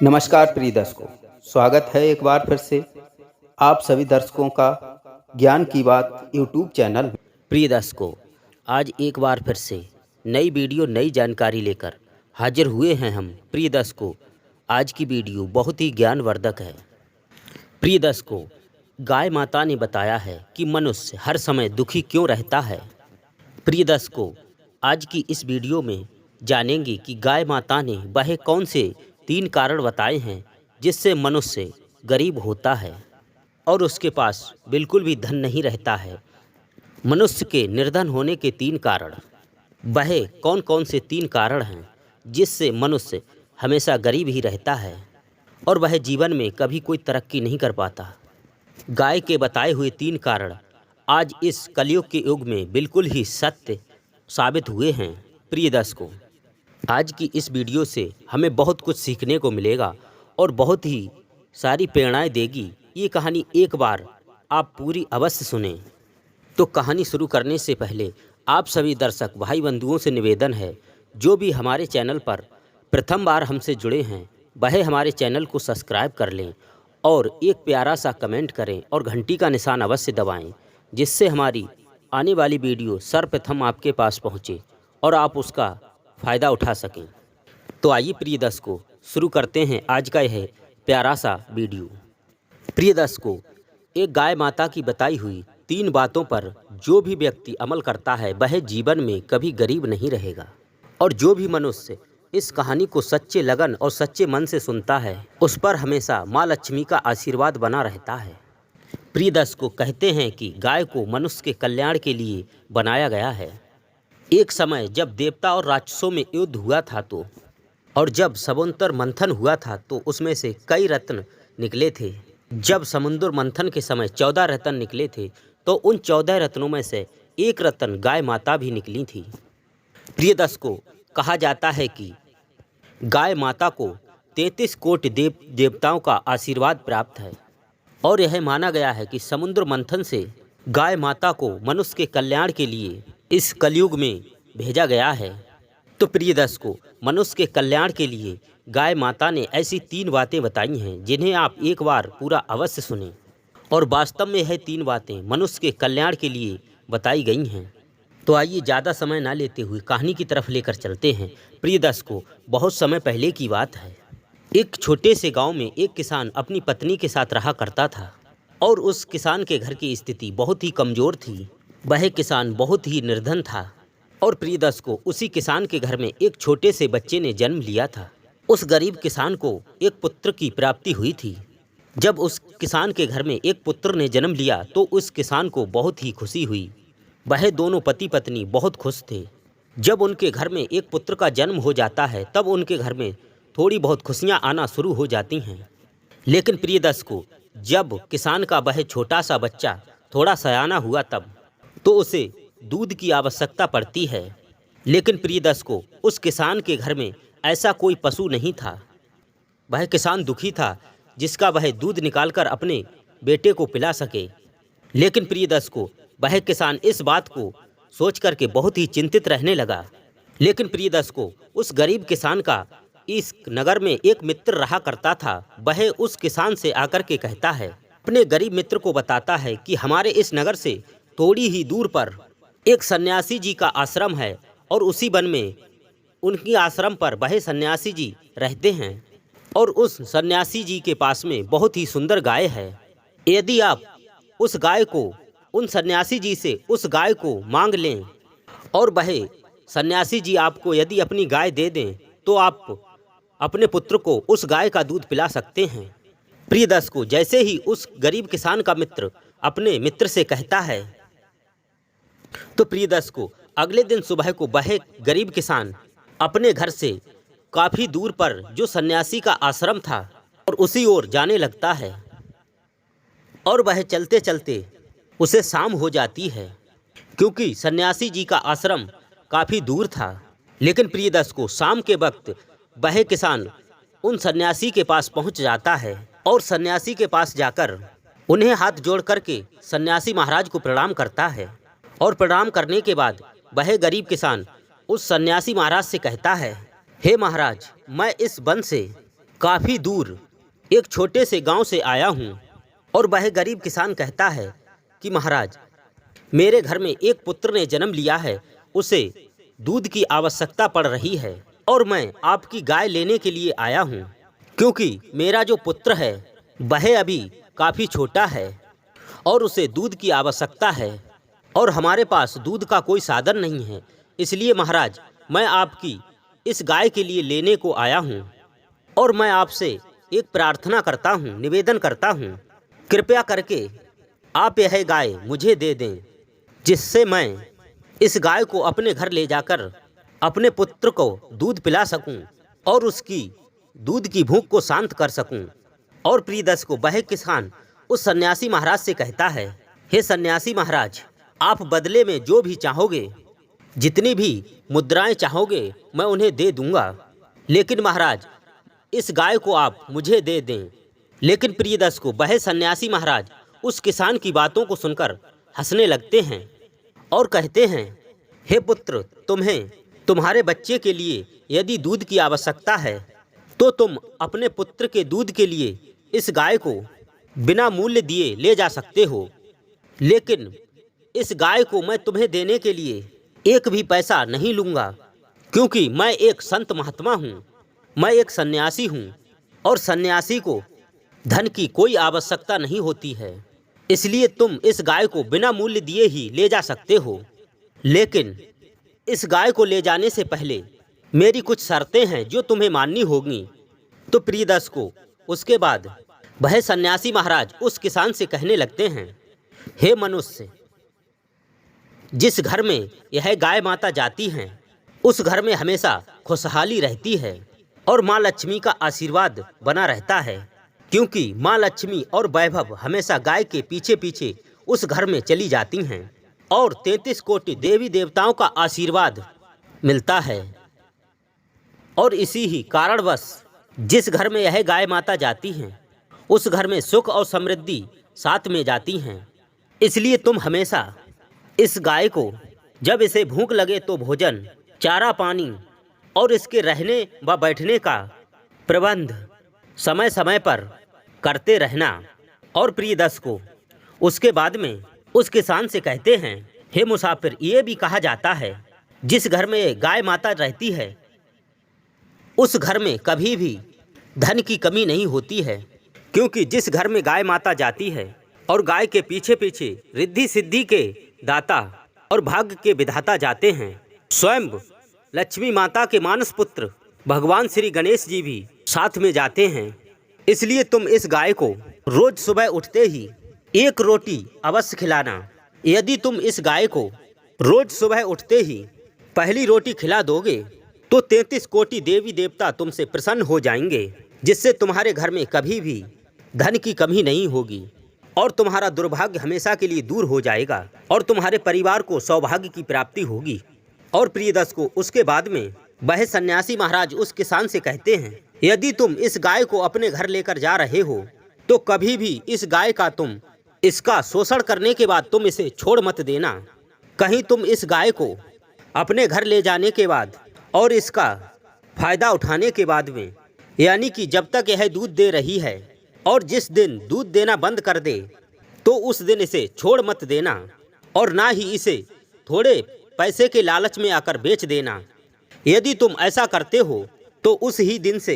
नमस्कार प्रिय दर्शकों, स्वागत है एक बार फिर से आप सभी दर्शकों का ज्ञान की बात यूट्यूब चैनल में। प्रिय दर्शकों, आज एक बार फिर से नई वीडियो नई जानकारी लेकर हाजिर हुए हैं हम। प्रिय दर्शकों, आज की वीडियो बहुत ही ज्ञानवर्धक है। प्रिय दर्शकों, गाय माता ने बताया है कि मनुष्य हर समय दुखी क्यों रहता है। प्रिय दर्शकों, आज की इस वीडियो में जानेंगे कि गाय माता ने वह कौन से 3 कारण बताए हैं जिससे मनुष्य गरीब होता है और उसके पास बिल्कुल भी धन नहीं रहता है। मनुष्य के निर्धन होने के 3 कारण, वह कौन कौन से 3 कारण हैं जिससे मनुष्य हमेशा गरीब ही रहता है और वह जीवन में कभी कोई तरक्की नहीं कर पाता। गाय के बताए हुए 3 कारण आज इस कलयुग के युग में बिल्कुल ही सत्य साबित हुए हैं। प्रिय दर्शकों, आज की इस वीडियो से हमें बहुत कुछ सीखने को मिलेगा और बहुत ही सारी प्रेरणाएं देगी। ये कहानी एक बार आप पूरी अवश्य सुनें। तो कहानी शुरू करने से पहले आप सभी दर्शक भाई बंधुओं से निवेदन है, जो भी हमारे चैनल पर प्रथम बार हमसे जुड़े हैं वह हमारे चैनल को सब्सक्राइब कर लें और एक प्यारा सा कमेंट करें और घंटी का निशान अवश्य दबाएं, जिससे हमारी आने वाली वीडियो सर्वप्रथम आपके पास पहुंचे और आप उसका फ़ायदा उठा सकें। तो आइए प्रिय दर्शकों, शुरू करते हैं आज का यह प्यारा सा वीडियो। प्रिय दर्शकों, एक गाय माता की बताई हुई 3 बातों पर जो भी व्यक्ति अमल करता है वह जीवन में कभी गरीब नहीं रहेगा, और जो भी मनुष्य इस कहानी को सच्चे लगन और सच्चे मन से सुनता है उस पर हमेशा माँ लक्ष्मी का आशीर्वाद बना रहता है। प्रिय दर्शकों, कहते हैं कि गाय को मनुष्य के कल्याण के लिए बनाया गया है। एक समय जब देवता और राक्षसों में युद्ध हुआ था और जब समुद्र मंथन हुआ था तो उसमें से कई रत्न निकले थे। जब समुद्र मंथन के समय 14 रत्न निकले थे तो उन 14 रत्नों में से एक रत्न गाय माता भी निकली थी। प्रिय दर्शकों, कहा जाता है कि गाय माता को 33 कोटि देवताओं का आशीर्वाद प्राप्त है और यह माना गया है कि समुद्र मंथन से गाय माता को मनुष्य के कल्याण के लिए इस कलयुग में भेजा गया है। तो प्रिय दर्शकों, मनुष्य के कल्याण के लिए गाय माता ने ऐसी 3 बातें बताई हैं जिन्हें आप एक बार पूरा अवश्य सुनें, और वास्तव में यह 3 बातें मनुष्य के कल्याण के लिए बताई गई हैं। तो आइए ज़्यादा समय ना लेते हुए कहानी की तरफ लेकर चलते हैं। प्रिय दर्शकों, बहुत समय पहले की बात है। एक छोटे से गांव में एक किसान अपनी पत्नी के साथ रहा करता था और उस किसान के घर की स्थिति बहुत ही कमज़ोर थी। वह किसान बहुत ही निर्धन था और प्रिय दर्शकों, उसी किसान के घर में एक छोटे से बच्चे ने जन्म लिया था। उस गरीब किसान को एक पुत्र की प्राप्ति हुई थी। जब उस किसान के घर में एक पुत्र ने जन्म लिया तो उस किसान को बहुत ही खुशी हुई। वह दोनों पति पत्नी बहुत खुश थे। जब उनके घर में एक पुत्र का जन्म हो जाता है तब उनके घर में थोड़ी बहुत खुशियाँ आना शुरू हो जाती हैं। लेकिन प्रिय दर्शकों, जब किसान का वह छोटा सा बच्चा थोड़ा सयाना हुआ तब तो उसे दूध की आवश्यकता पड़ती है। लेकिन प्रिय दर्शकों, उस किसान के घर में ऐसा कोई पशु नहीं था। वह किसान दुखी था जिसका वह दूध निकालकर अपने बेटे को पिला सके। लेकिन प्रिय दर्शकों, वह किसान इस बात को सोच करके बहुत ही चिंतित रहने लगा। लेकिन प्रिय दर्शकों, उस गरीब किसान का इस नगर में एक मित्र रहा करता था। वह उस किसान से आकर के कहता है, अपने गरीब मित्र को बताता है कि हमारे इस नगर से थोड़ी ही दूर पर एक सन्यासी जी का आश्रम है और उसी वन में उनकी आश्रम पर वह सन्यासी जी रहते हैं और उस सन्यासी जी के पास में बहुत ही सुंदर गाय है। यदि आप उस गाय को उन सन्यासी जी से उस गाय को मांग लें और वह सन्यासी जी आपको यदि अपनी गाय दे दें तो आप अपने पुत्र को उस गाय का दूध पिला सकते हैं। प्रिय दर्शकों, जैसे ही उस गरीब किसान का मित्र अपने मित्र से कहता है तो प्रिय दर्शकों, अगले दिन सुबह को वह गरीब किसान अपने घर से काफ़ी दूर पर जो सन्यासी का आश्रम था और उसी ओर जाने लगता है और वह चलते चलते उसे शाम हो जाती है क्योंकि सन्यासी जी का आश्रम काफ़ी दूर था। लेकिन प्रिय दर्शकों, शाम के वक्त वह किसान उन सन्यासी के पास पहुंच जाता है और सन्यासी के पास जाकर उन्हें हाथ जोड़ करके सन्यासी महाराज को प्रणाम करता है। और प्रणाम करने के बाद वह गरीब किसान उस सन्यासी महाराज से कहता है, हे महाराज, मैं इस वन से काफ़ी दूर एक छोटे से गांव से आया हूं और वह गरीब किसान कहता है कि महाराज, मेरे घर में एक पुत्र ने जन्म लिया है, उसे दूध की आवश्यकता पड़ रही है और मैं आपकी गाय लेने के लिए आया हूं, क्योंकि मेरा जो पुत्र है वह अभी काफ़ी छोटा है और उसे दूध की आवश्यकता है और हमारे पास दूध का कोई साधन नहीं है। इसलिए महाराज, मैं आपकी इस गाय के लिए लेने को आया हूँ और मैं आपसे एक प्रार्थना करता हूँ, निवेदन करता हूँ, कृपया करके आप यह गाय मुझे दे दें, जिससे मैं इस गाय को अपने घर ले जाकर अपने पुत्र को दूध पिला सकूं और उसकी दूध की भूख को शांत कर सकूं। और प्रियदर्श को वह किसान उस सन्यासी महाराज से कहता है, हे सन्यासी महाराज, आप बदले में जो भी चाहोगे, जितनी भी मुद्राएं चाहोगे, मैं उन्हें दे दूंगा, लेकिन महाराज इस गाय को आप मुझे दे दें। लेकिन प्रियदर्श को वह सन्यासी महाराज उस किसान की बातों को सुनकर हंसने लगते हैं और कहते हैं, हे पुत्र, तुम्हें तुम्हारे बच्चे के लिए यदि दूध की आवश्यकता है तो तुम अपने पुत्र के दूध के लिए इस गाय को बिना मूल्य दिए ले जा सकते हो, लेकिन इस गाय को मैं तुम्हें देने के लिए एक भी पैसा नहीं लूँगा, क्योंकि मैं एक संत महात्मा हूँ, मैं एक सन्यासी हूँ और सन्यासी को धन की कोई आवश्यकता नहीं होती है। इसलिए तुम इस गाय को बिना मूल्य दिए ही ले जा सकते हो, लेकिन इस गाय को ले जाने से पहले मेरी कुछ शर्तें हैं जो तुम्हें माननी होगी। तो प्रियदर्श को उसके बाद वह सन्यासी महाराज उस किसान से कहने लगते हैं, हे मनुष्य, जिस घर में यह गाय माता जाती हैं उस घर में हमेशा खुशहाली रहती है और माँ लक्ष्मी का आशीर्वाद बना रहता है, क्योंकि माँ लक्ष्मी और वैभव हमेशा गाय के पीछे पीछे उस घर में चली जाती हैं और 33 कोटि देवी देवताओं का आशीर्वाद मिलता है। और इसी ही कारणवश जिस घर में यह गाय माता जाती हैं उस घर में सुख और समृद्धि साथ में जाती हैं। इसलिए तुम हमेशा इस गाय को जब इसे भूख लगे तो भोजन, चारा पानी और इसके रहने व बैठने का प्रबंध समय समय पर करते रहना। और प्रियदर्श को उसके बाद में उस किसान से कहते हैं, हे मुसाफिर, ये भी कहा जाता है जिस घर में गाय माता रहती है उस घर में कभी भी धन की कमी नहीं होती है, क्योंकि जिस घर में गाय माता जाती है और गाय के पीछे पीछे रिद्धि सिद्धि के दाता और भाग्य के विधाता जाते हैं, स्वयं लक्ष्मी माता के मानस पुत्र भगवान श्री गणेश जी भी साथ में जाते हैं। इसलिए तुम इस गाय को रोज सुबह उठते ही एक रोटी अवश्य खिलाना। यदि तुम इस गाय को रोज सुबह उठते ही पहली रोटी खिला दोगे तो 33 कोटि देवी देवता तुमसे प्रसन्न हो जाएंगे, जिससे तुम्हारे घर में कभी भी धन की कमी नहीं होगी और तुम्हारा दुर्भाग्य हमेशा के लिए दूर हो जाएगा और तुम्हारे परिवार को सौभाग्य की प्राप्ति होगी। और प्रियदर्श को उसके बाद में वह सन्यासी महाराज उस किसान से कहते हैं, यदि तुम इस गाय को अपने घर लेकर जा रहे हो तो कभी भी इस गाय का तुम इसका शोषण करने के बाद तुम इसे छोड़ मत देना। कहीं तुम इस गाय को अपने घर ले जाने के बाद और इसका फायदा उठाने के बाद में, यानी कि जब तक यह दूध दे रही है और जिस दिन दूध देना बंद कर दे तो उस दिन इसे छोड़ मत देना और ना ही इसे थोड़े पैसे के लालच में आकर बेच देना। यदि तुम ऐसा करते हो तो उस ही दिन से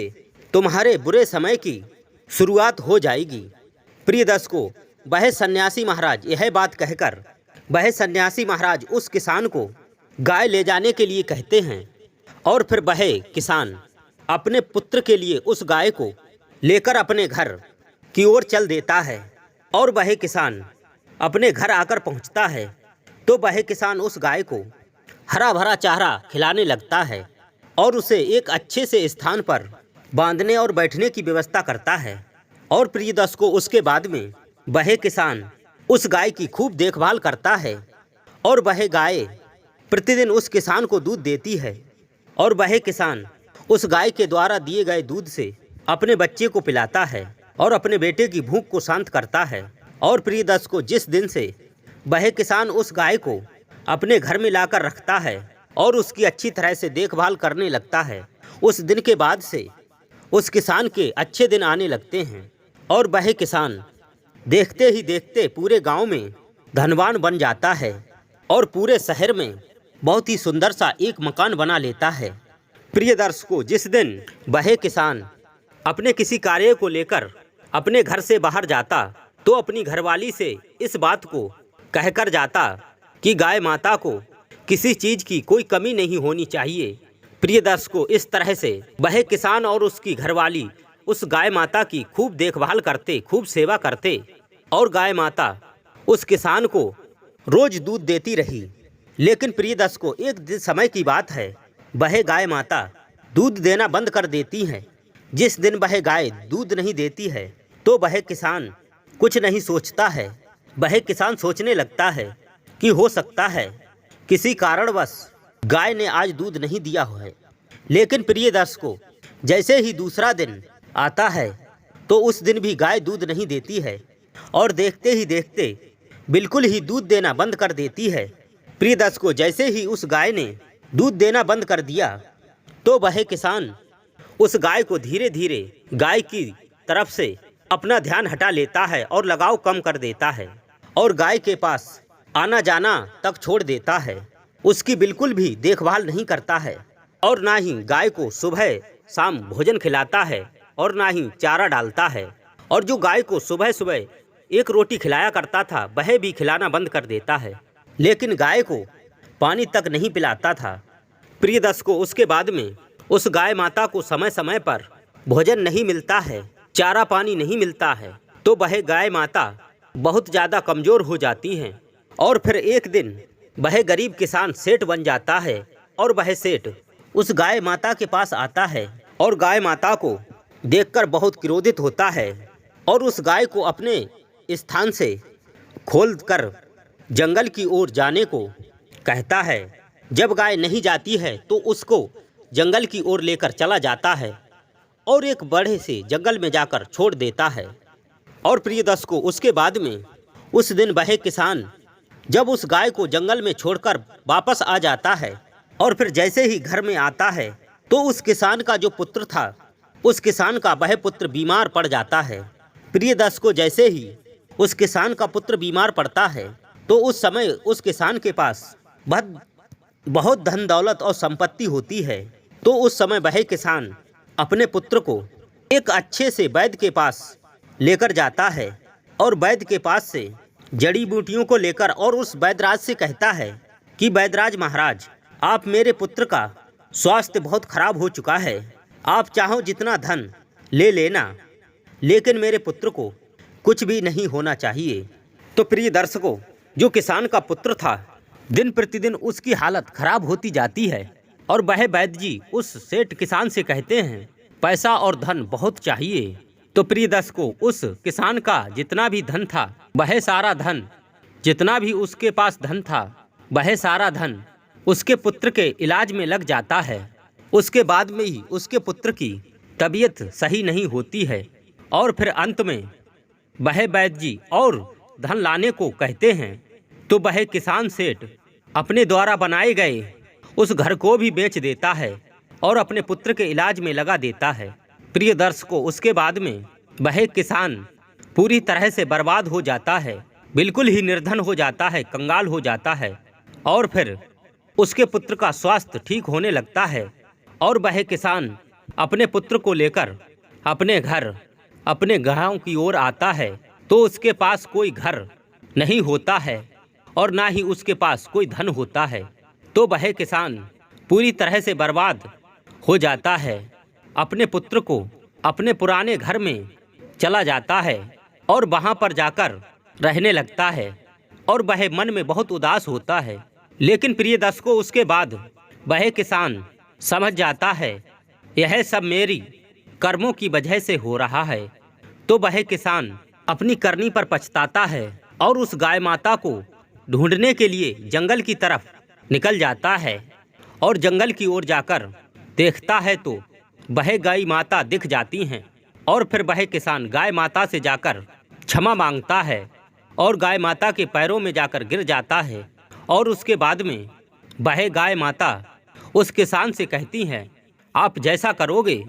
तुम्हारे बुरे समय की शुरुआत हो जाएगी। प्रियदर्श को वह सन्यासी महाराज यह बात कहकर वह सन्यासी महाराज उस किसान को गाय ले जाने के लिए कहते हैं और फिर वह किसान अपने पुत्र के लिए उस गाय को लेकर अपने घर की ओर चल देता है। और वह किसान अपने घर आकर पहुंचता है तो वह किसान उस गाय को हरा भरा चारा खिलाने लगता है और उसे एक अच्छे से स्थान पर बांधने और बैठने की व्यवस्था करता है। और प्रियदर्श को उसके बाद में वह किसान उस गाय की खूब देखभाल करता है और वह गाय प्रतिदिन उस किसान को दूध देती है और वह किसान उस गाय के द्वारा दिए गए दूध से अपने बच्चे को पिलाता है और अपने बेटे की भूख को शांत करता है। और प्रियदर्श को जिस दिन से वह किसान उस गाय को अपने घर में लाकर रखता है और उसकी अच्छी तरह से देखभाल करने लगता है, उस दिन के बाद से उस किसान के अच्छे दिन आने लगते हैं और वह किसान देखते ही देखते पूरे गांव में धनवान बन जाता है और पूरे शहर में बहुत ही सुंदर सा एक मकान बना लेता है। प्रिय दर्शकों, जिस दिन वह किसान अपने किसी कार्य को लेकर अपने घर से बाहर जाता तो अपनी घरवाली से इस बात को कहकर जाता कि गाय माता को किसी चीज़ की कोई कमी नहीं होनी चाहिए। प्रिय दर्शकों, इस तरह से वह किसान और उसकी घरवाली उस गाय माता की खूब देखभाल करते, खूब सेवा करते और गाय माता उस किसान को रोज दूध देती रही। लेकिन प्रिय दर्शकों, एक समय की बात है, वह गाय माता दूध देना बंद कर देती है। जिस दिन वह गाय दूध नहीं देती है तो वह किसान कुछ नहीं सोचता है। वह किसान सोचने लगता है कि हो सकता है किसी कारणवश गाय ने आज दूध नहीं दिया है। लेकिन प्रिय दर्शकों, जैसे ही दूसरा दिन आता है तो उस दिन भी गाय दूध नहीं देती है और देखते ही देखते बिल्कुल ही दूध देना बंद कर देती है। प्रिय दर्शकों, जैसे ही उस गाय ने दूध देना बंद कर दिया तो वह किसान उस गाय को धीरे धीरे गाय की तरफ से अपना ध्यान हटा लेता है और लगाव कम कर देता है और गाय के पास आना जाना तक छोड़ देता है। उसकी बिल्कुल भी देखभाल नहीं करता है और ना ही गाय को सुबह शाम भोजन खिलाता है और ना ही चारा डालता है। और जो गाय को सुबह सुबह एक रोटी खिलाया करता था वह भी खिलाना बंद कर देता है। लेकिन गाय को पानी तक नहीं पिलाता था। प्रिय दर्शकों, उसके बाद में उस गाय माता को समय समय पर भोजन नहीं मिलता है, चारा पानी नहीं मिलता है, तो वह गाय माता बहुत ज़्यादा कमज़ोर हो जाती हैं। और फिर एक दिन वह गरीब किसान सेठ बन जाता है और वह सेठ उस गाय माता के पास आता है और गाय माता को देखकर बहुत क्रोधित होता है और उस गाय को अपने स्थान से खोलकर जंगल की ओर जाने को कहता है। जब गाय नहीं जाती है तो उसको जंगल की ओर लेकर चला जाता है और एक बड़े से जंगल में जाकर छोड़ देता है। और प्रिय दर्शकों, उसके बाद में उस दिन वह किसान जब उस गाय को जंगल में छोड़कर वापस आ जाता है और फिर जैसे ही घर में आता है तो उस किसान का जो पुत्र था, उस किसान का वह पुत्र बीमार पड़ जाता है। प्रिय दर्शकों, जैसे ही उस किसान का पुत्र बीमार पड़ता है तो उस समय उस किसान के पास बहुत धन दौलत और संपत्ति होती है। तो उस समय वह किसान अपने पुत्र को एक अच्छे से वैद्य के पास लेकर जाता है और वैद्य के पास से जड़ी बूटियों को लेकर और उस वैद्यराज से कहता है कि वैद्यराज महाराज, आप मेरे पुत्र का स्वास्थ्य बहुत खराब हो चुका है, आप चाहो जितना धन ले लेना, लेकिन मेरे पुत्र को कुछ भी नहीं होना चाहिए। तो प्रिय दर्शकों, जो किसान का पुत्र था दिन प्रतिदिन उसकी हालत खराब होती जाती है और वह वैद्य जी उस सेठ किसान से कहते हैं पैसा और धन बहुत चाहिए। तो प्रिय दर्शकों, उस किसान का जितना भी धन था वह सारा धन, जितना भी उसके पास धन था वह सारा धन उसके पुत्र के इलाज में लग जाता है। उसके बाद में ही उसके पुत्र की तबीयत सही नहीं होती है और फिर अंत में वह वैद्य जी और धन लाने को कहते हैं तो वह किसान सेठ अपने द्वारा बनाए गए उस घर को भी बेच देता है और अपने पुत्र के इलाज में लगा देता है। प्रिय दर्शकों, उसके बाद में वह किसान पूरी तरह से बर्बाद हो जाता है, बिल्कुल ही निर्धन हो जाता है, कंगाल हो जाता है और फिर उसके पुत्र का स्वास्थ्य ठीक होने लगता है और वह किसान अपने पुत्र को लेकर अपने घर, अपने गांव की ओर आता है तो उसके पास कोई घर नहीं होता है और ना ही उसके पास कोई धन होता है। तो वह किसान पूरी तरह से बर्बाद हो जाता है, अपने पुत्र को अपने पुराने घर में चला जाता है और वहाँ पर जाकर रहने लगता है और वह मन में बहुत उदास होता है। लेकिन प्रिय दर्शकों, उसके बाद वह किसान समझ जाता है यह सब मेरी कर्मों की वजह से हो रहा है। तो वह किसान अपनी करनी पर पछताता है और उस गाय माता को ढूंढने के लिए जंगल की तरफ निकल जाता है और जंगल की ओर जाकर देखता है तो वह गाय माता दिख जाती हैं और फिर वह किसान गाय माता से जाकर क्षमा मांगता है और गाय माता के पैरों में जाकर गिर जाता है और उसके बाद में वह गाय माता उस किसान से कहती हैं, आप जैसा करोगे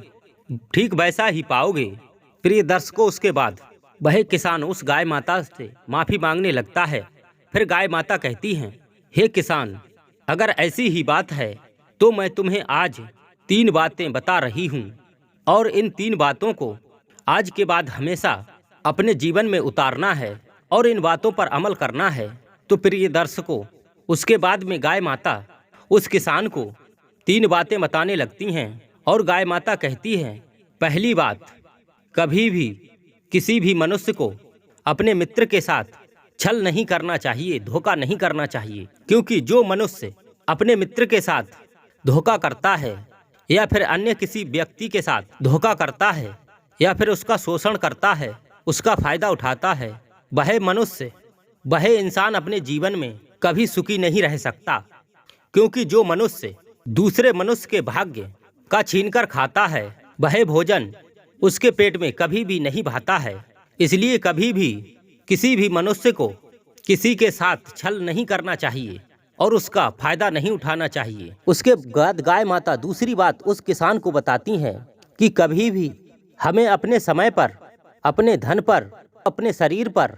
ठीक वैसा ही पाओगे। प्रिय दर्शकों, उसके बाद वह किसान उस गाय माता से माफ़ी मांगने लगता है। फिर गाय माता कहती हैं, हे किसान, अगर ऐसी ही बात है तो मैं तुम्हें आज 3 बातें बता रही हूँ और इन 3 बातों को आज के बाद हमेशा अपने जीवन में उतारना है और इन बातों पर अमल करना है। तो प्रिय दर्शकों, उसके बाद में गाय माता उस किसान को 3 बातें बताने लगती हैं और गाय माता कहती है, पहली बात, कभी भी किसी भी मनुष्य को अपने मित्र के साथ छल नहीं करना चाहिए, धोखा नहीं करना चाहिए, क्योंकि जो मनुष्य अपने मित्र के साथ धोखा करता है या फिर अन्य किसी व्यक्ति के साथ धोखा करता है या फिर उसका शोषण करता है, उसका फायदा उठाता है, वह मनुष्य, वह इंसान अपने जीवन में कभी सुखी नहीं रह सकता। क्योंकि जो मनुष्य दूसरे मनुष्य के भाग्य का छीनकर खाता है, वह भोजन उसके पेट में कभी भी नहीं भाता है। इसलिए कभी भी किसी भी मनुष्य को किसी के साथ छल नहीं करना चाहिए और उसका फायदा नहीं उठाना चाहिए। उसके बाद गाय माता दूसरी बात उस किसान को बताती हैं कि कभी भी हमें अपने समय पर, अपने धन पर, अपने शरीर पर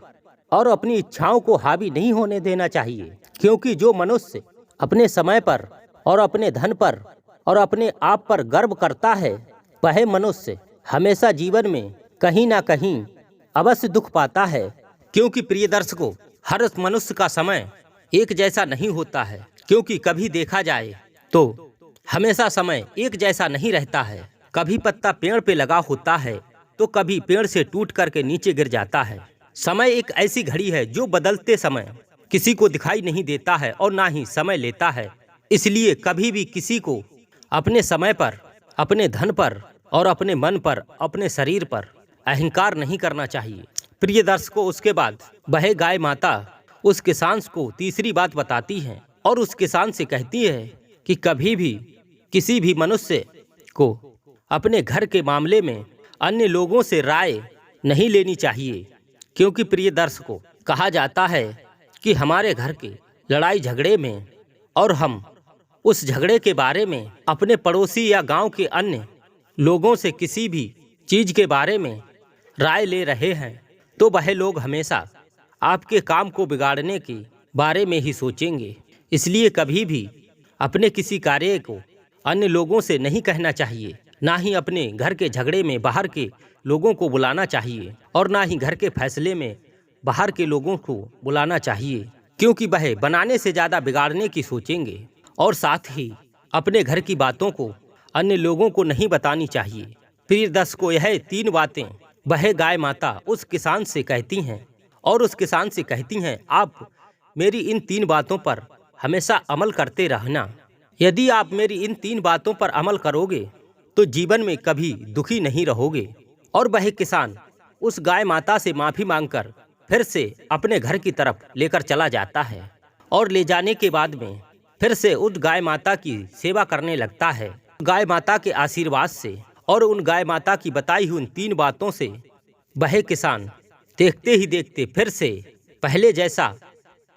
और अपनी इच्छाओं को हावी नहीं होने देना चाहिए। क्योंकि जो मनुष्य अपने समय पर और अपने धन पर और अपने आप पर गर्व करता है, वह मनुष्य हमेशा जीवन में कहीं ना कहीं अवश्य दुख पाता है। क्योंकि प्रिय दर्शकों, हर मनुष्य का समय एक जैसा नहीं होता है। क्योंकि कभी देखा जाए तो हमेशा समय एक जैसा नहीं रहता है। कभी पत्ता पेड़ पे लगा होता है तो कभी पेड़ से टूट करके नीचे गिर जाता है। समय एक ऐसी घड़ी है जो बदलते समय किसी को दिखाई नहीं देता है और ना ही समय लेता है। इसलिए कभी भी किसी को अपने समय पर, अपने धन पर और अपने मन पर, अपने शरीर पर अहंकार नहीं करना चाहिए। प्रिय दर्शकों, उसके बाद वह गाय माता उस किसान को तीसरी बात बताती है और उस किसान से कहती है कि कभी भी किसी भी मनुष्य को अपने घर के मामले में अन्य लोगों से राय नहीं लेनी चाहिए। क्योंकि प्रिय दर्शकों, कहा जाता है कि हमारे घर के लड़ाई झगड़े में और हम उस झगड़े के बारे में अपने पड़ोसी या गांव के अन्य लोगों से किसी भी चीज के बारे में राय ले रहे हैं तो वह लोग हमेशा आपके काम को बिगाड़ने के बारे में ही सोचेंगे। इसलिए कभी भी अपने किसी कार्य को अन्य लोगों से नहीं कहना चाहिए, ना ही अपने घर के झगड़े में बाहर के लोगों को बुलाना चाहिए और ना ही घर के फैसले में बाहर के लोगों को बुलाना चाहिए। क्योंकि वह बनाने से ज़्यादा बिगाड़ने की सोचेंगे। और साथ ही अपने घर की बातों को अन्य लोगों को नहीं बतानी चाहिए। प्रिय दर्शकों, यह 3 बातें वह गाय माता उस किसान से कहती हैं और उस किसान से कहती हैं, आप मेरी इन 3 बातों पर हमेशा अमल करते रहना। यदि आप मेरी इन 3 बातों पर अमल करोगे तो जीवन में कभी दुखी नहीं रहोगे। और वह किसान उस गाय माता से माफ़ी मांगकर फिर से अपने घर की तरफ लेकर चला जाता है और ले जाने के बाद में फिर से उस गाय माता की सेवा करने लगता है। गाय माता के आशीर्वाद से और उन गाय माता की बताई हुई उन 3 बातों से वह किसान देखते ही देखते फिर से पहले जैसा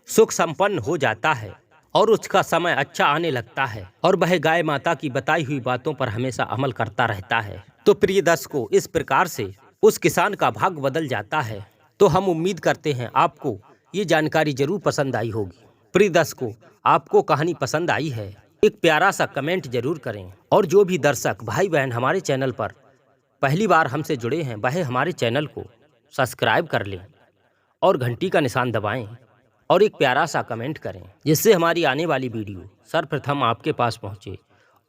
सुख संपन्न हो जाता है और उसका समय अच्छा आने लगता है और वह गाय माता की बताई हुई बातों पर हमेशा अमल करता रहता है। तो प्रिय दर्शकों, इस प्रकार से उस किसान का भाग्य बदल जाता है। तो हम उम्मीद करते हैं आपको ये जानकारी जरूर पसंद आई होगी। प्रिय दर्शकों, आपको कहानी पसंद आई है, एक प्यारा सा कमेंट जरूर करें। और जो भी दर्शक भाई बहन हमारे चैनल पर पहली बार हमसे जुड़े हैं, वह हमारे चैनल को सब्सक्राइब कर लें और घंटी का निशान दबाएं और एक प्यारा सा कमेंट करें, जिससे हमारी आने वाली वीडियो सर्वप्रथम आपके पास पहुंचे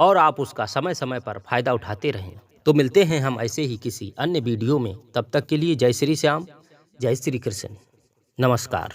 और आप उसका समय समय पर फ़ायदा उठाते रहें। तो मिलते हैं हम ऐसे ही किसी अन्य वीडियो में। तब तक के लिए जय श्री श्याम, जय श्री कृष्ण, नमस्कार।